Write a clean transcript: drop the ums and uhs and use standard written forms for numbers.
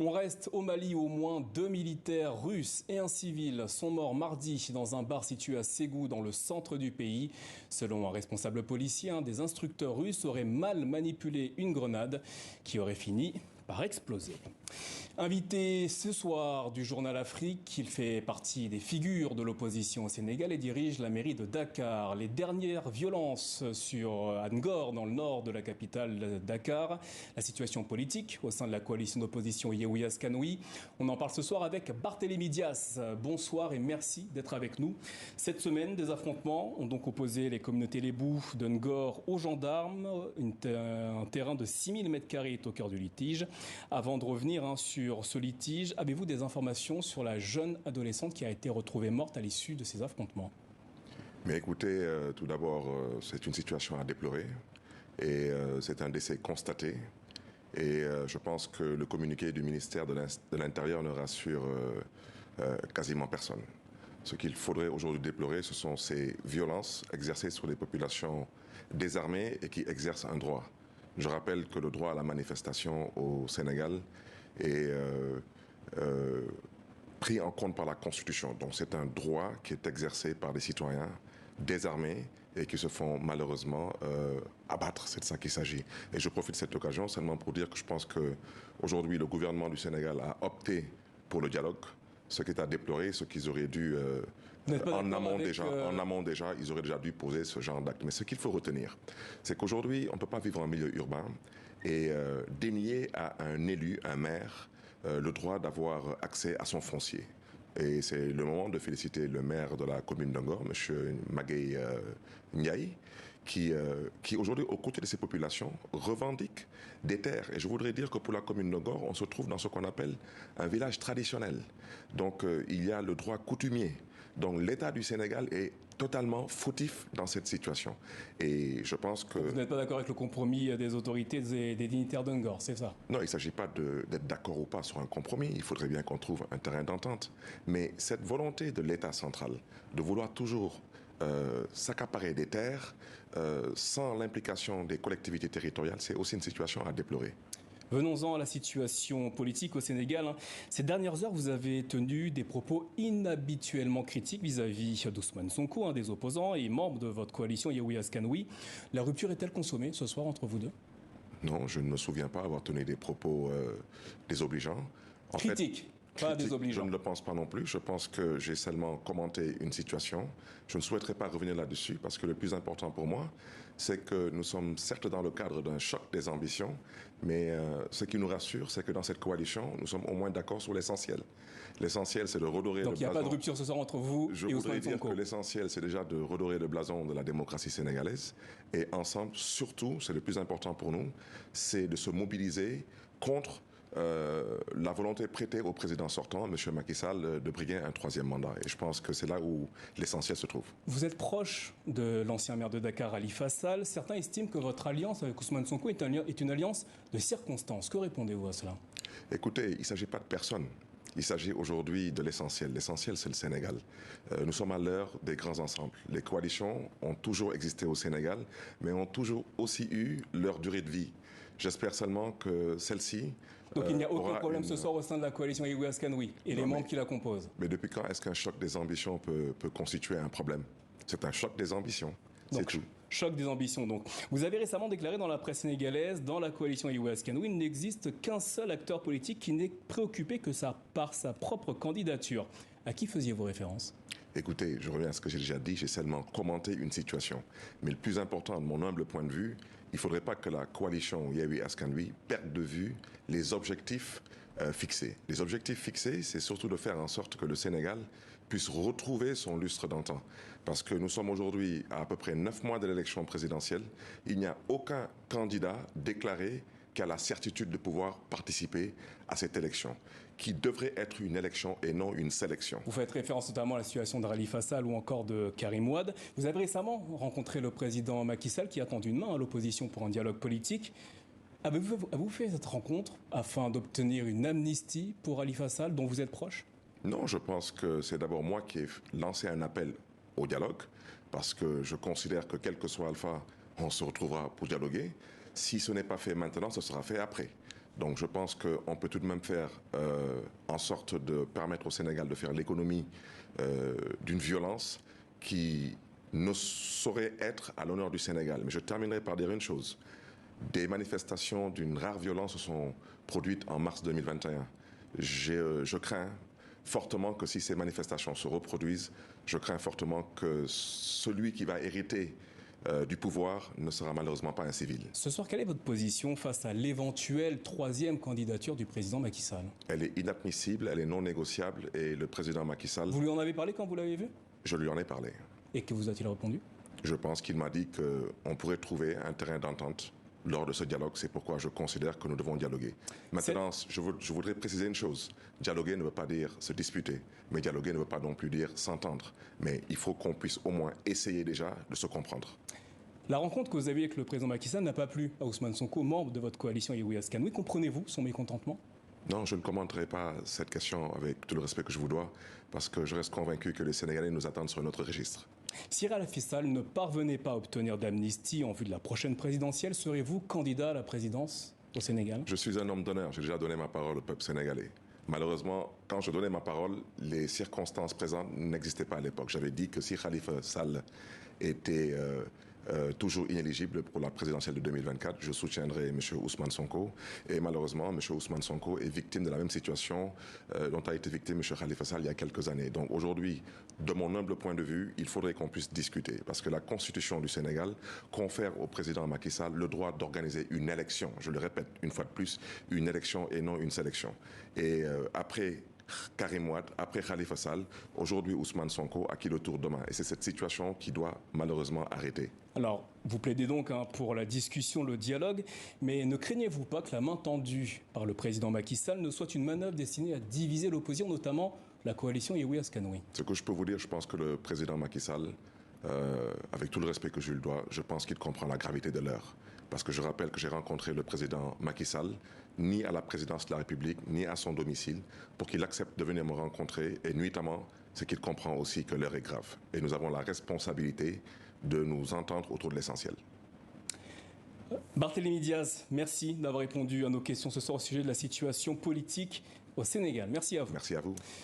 On reste au Mali où au moins 2 militaires russes et un civil sont morts mardi dans un bar situé à Ségou dans le centre du pays. Selon un responsable policier, un des instructeurs russes aurait mal manipulé une grenade qui aurait fini par exploser. Invité ce soir du journal Afrique, il fait partie des figures de l'opposition au Sénégal et dirige la mairie de Dakar. Les dernières violences sur Ngor, dans le nord de la capitale Dakar, la situation politique au sein de la coalition d'opposition Yewwi Askanui. On en parle ce soir avec Barthélémy Dias. Bonsoir et merci d'être avec nous. Cette semaine, des affrontements ont donc opposé les communautés Lébou de Ngor aux gendarmes. Un terrain de 6000 m² est au cœur du litige. Avant de revenir sur ce litige, avez-vous des informations sur la jeune adolescente qui a été retrouvée morte à l'issue de ces affrontements? Mais écoutez, tout d'abord, c'est une situation à déplorer et c'est un décès constaté. Et je pense que le communiqué du ministère de l'Intérieur ne rassure quasiment personne. Ce qu'il faudrait aujourd'hui déplorer, ce sont ces violences exercées sur les populations désarmées et qui exercent un droit. Je rappelle que le droit à la manifestation au Sénégal est pris en compte par la Constitution. Donc c'est un droit qui est exercé par des citoyens désarmés et qui se font malheureusement abattre. C'est de ça qu'il s'agit. Et je profite de cette occasion seulement pour dire que je pense qu'aujourd'hui le gouvernement du Sénégal a opté pour le dialogue. Ce qui est à déplorer, ce qu'ils auraient dû, en amont déjà, ils auraient déjà dû poser ce genre d'acte. Mais ce qu'il faut retenir, c'est qu'aujourd'hui, on ne peut pas vivre en milieu urbain et dénier à un élu, un maire, le droit d'avoir accès à son foncier. Et c'est le moment de féliciter le maire de la commune de Ngor, M. Magueye Ndiaye, qui aujourd'hui, aux côtés de ces populations, revendique des terres. Et je voudrais dire que pour la commune de Ngor, on se trouve dans ce qu'on appelle un village traditionnel. Donc il y a le droit coutumier. Donc l'État du Sénégal est totalement fautif dans cette situation. Et je pense que... Vous n'êtes pas d'accord avec le compromis des autorités et des dignitaires de Ngor, c'est ça? Non, il ne s'agit pas d'être d'accord ou pas sur un compromis. Il faudrait bien qu'on trouve un terrain d'entente. Mais cette volonté de l'État central de vouloir toujours s'accaparer des terres sans l'implication des collectivités territoriales, c'est aussi une situation à déplorer. Venons-en à la situation politique au Sénégal. Ces dernières heures, vous avez tenu des propos inhabituellement critiques vis-à-vis d'Ousmane Sonko, un des opposants et membre de votre coalition Yewwi Askanui. La rupture est-elle consommée ce soir entre vous deux? Non, je ne me souviens pas avoir tenu des propos désobligeants. Critiques, pas désobligeants. Je ne le pense pas non plus. Je pense que j'ai seulement commenté une situation. Je ne souhaiterais pas revenir là-dessus parce que le plus important pour moi, c'est que nous sommes certes dans le cadre d'un choc des ambitions, mais ce qui nous rassure, c'est que dans cette coalition, nous sommes au moins d'accord sur l'essentiel. L'essentiel, c'est de redorer le blason. Donc il n'y a pas de rupture ce soir entre vous et Ousmane Sonko? Je voudrais dire que l'essentiel, c'est déjà de redorer le blason de la démocratie sénégalaise. Et ensemble, surtout, c'est le plus important pour nous, c'est de se mobiliser contre la volonté prêtée au président sortant, M. Macky Sall, de briguer un troisième mandat. Et je pense que c'est là où l'essentiel se trouve. Vous êtes proche de l'ancien maire de Dakar, Khalifa Sall. Certains estiment que votre alliance avec Ousmane Sonko est une alliance de circonstances. Que répondez-vous à cela? Écoutez, il ne s'agit pas de personne. Il s'agit aujourd'hui de l'essentiel. L'essentiel, c'est le Sénégal. Nous sommes à l'heure des grands ensembles. Les coalitions ont toujours existé au Sénégal, mais ont toujours aussi eu leur durée de vie. J'espère seulement que celle-ci... Donc il n'y a aucun problème ce soir au sein de la coalition Yewwi Askanui et les membres qui la composent? Mais depuis quand est-ce qu'un choc des ambitions peut constituer un problème? C'est un choc des ambitions. C'est tout. Choc des ambitions, donc. Vous avez récemment déclaré dans la presse sénégalaise, dans la coalition Yewwi Askanui, il n'existe qu'un seul acteur politique qui n'est préoccupé que par sa propre candidature. À qui faisiez-vous référence? Écoutez, je reviens à ce que j'ai déjà dit, j'ai seulement commenté une situation. Mais le plus important, de mon humble point de vue, il ne faudrait pas que la coalition Yewwi Askanui perde de vue les objectifs fixés. Les objectifs fixés, c'est surtout de faire en sorte que le Sénégal puisse retrouver son lustre d'antan. Parce que nous sommes aujourd'hui à peu près 9 mois de l'élection présidentielle. Il n'y a aucun candidat déclaré qui a la certitude de pouvoir participer à cette élection, qui devrait être une élection et non une sélection. Vous faites référence notamment à la situation de Khalifa Sall ou encore de Karim Wade. Vous avez récemment rencontré le président Macky Sall qui a tendu une main à l'opposition pour un dialogue politique. Avez-vous fait cette rencontre afin d'obtenir une amnistie pour Khalifa Sall dont vous êtes proche? Non, je pense que c'est d'abord moi qui ai lancé un appel au dialogue parce que je considère que quel que soit Alpha, on se retrouvera pour dialoguer. Si ce n'est pas fait maintenant, ce sera fait après. Donc je pense qu'on peut tout de même faire en sorte de permettre au Sénégal de faire l'économie d'une violence qui ne saurait être à l'honneur du Sénégal. Mais je terminerai par dire une chose. Des manifestations d'une rare violence se sont produites en mars 2021. Je crains fortement que si ces manifestations se reproduisent, je crains fortement que celui qui va hériter du pouvoir ne sera malheureusement pas un civil. Ce soir, quelle est votre position face à l'éventuelle troisième candidature du président Macky Sall? Elle est inadmissible, elle est non négociable et le président Macky Sall... Vous lui en avez parlé quand vous l'avez vu? Je lui en ai parlé. Et que vous a-t-il répondu? Je pense qu'il m'a dit qu'on pourrait trouver un terrain d'entente lors de ce dialogue. C'est pourquoi je considère que nous devons dialoguer. Maintenant, je voudrais préciser une chose. Dialoguer ne veut pas dire se disputer, mais dialoguer ne veut pas non plus dire s'entendre. Mais il faut qu'on puisse au moins essayer déjà de se comprendre. La rencontre que vous avez avec le président Macky Sall n'a pas plu à Ousmane Sonko, membre de votre coalition Yewwi Askan Wi. Comprenez-vous son mécontentement? Non, je ne commenterai pas cette question avec tout le respect que je vous dois, parce que je reste convaincu que les Sénégalais nous attendent sur notre registre. Si Khalifa Sall ne parvenait pas à obtenir d'amnistie en vue de la prochaine présidentielle, serez-vous candidat à la présidence au Sénégal? Je suis un homme d'honneur, j'ai déjà donné ma parole au peuple sénégalais. Malheureusement, quand je donnais ma parole, les circonstances présentes n'existaient pas à l'époque. J'avais dit que si Khalifa Sall était toujours inéligible pour la présidentielle de 2024, je soutiendrai M. Ousmane Sonko. Et malheureusement, M. Ousmane Sonko est victime de la même situation dont a été victime M. Khalifa Sall il y a quelques années. Donc aujourd'hui, de mon humble point de vue, il faudrait qu'on puisse discuter. Parce que la Constitution du Sénégal confère au président Macky Sall le droit d'organiser une élection. Je le répète une fois de plus, une élection et non une sélection. Et après Karim Wade, après Khalifa Sall, aujourd'hui Ousmane Sonko, à qui le tour demain. Et c'est cette situation qui doit malheureusement arrêter. Alors, vous plaidez donc pour la discussion, le dialogue, mais ne craignez-vous pas que la main tendue par le président Macky Sall ne soit une manœuvre destinée à diviser l'opposition, notamment la coalition Yewwi Askan Wi? Ce que je peux vous dire, je pense que le président Macky Sall, avec tout le respect que je lui dois, je pense qu'il comprend la gravité de l'heure. Parce que je rappelle que j'ai rencontré le président Macky Sall, ni à la présidence de la République, ni à son domicile, pour qu'il accepte de venir me rencontrer. Et nuitamment, c'est qu'il comprend aussi que l'heure est grave. Et nous avons la responsabilité de nous entendre autour de l'essentiel. Barthélémy Diaz, merci d'avoir répondu à nos questions ce soir au sujet de la situation politique au Sénégal. Merci à vous. Merci à vous.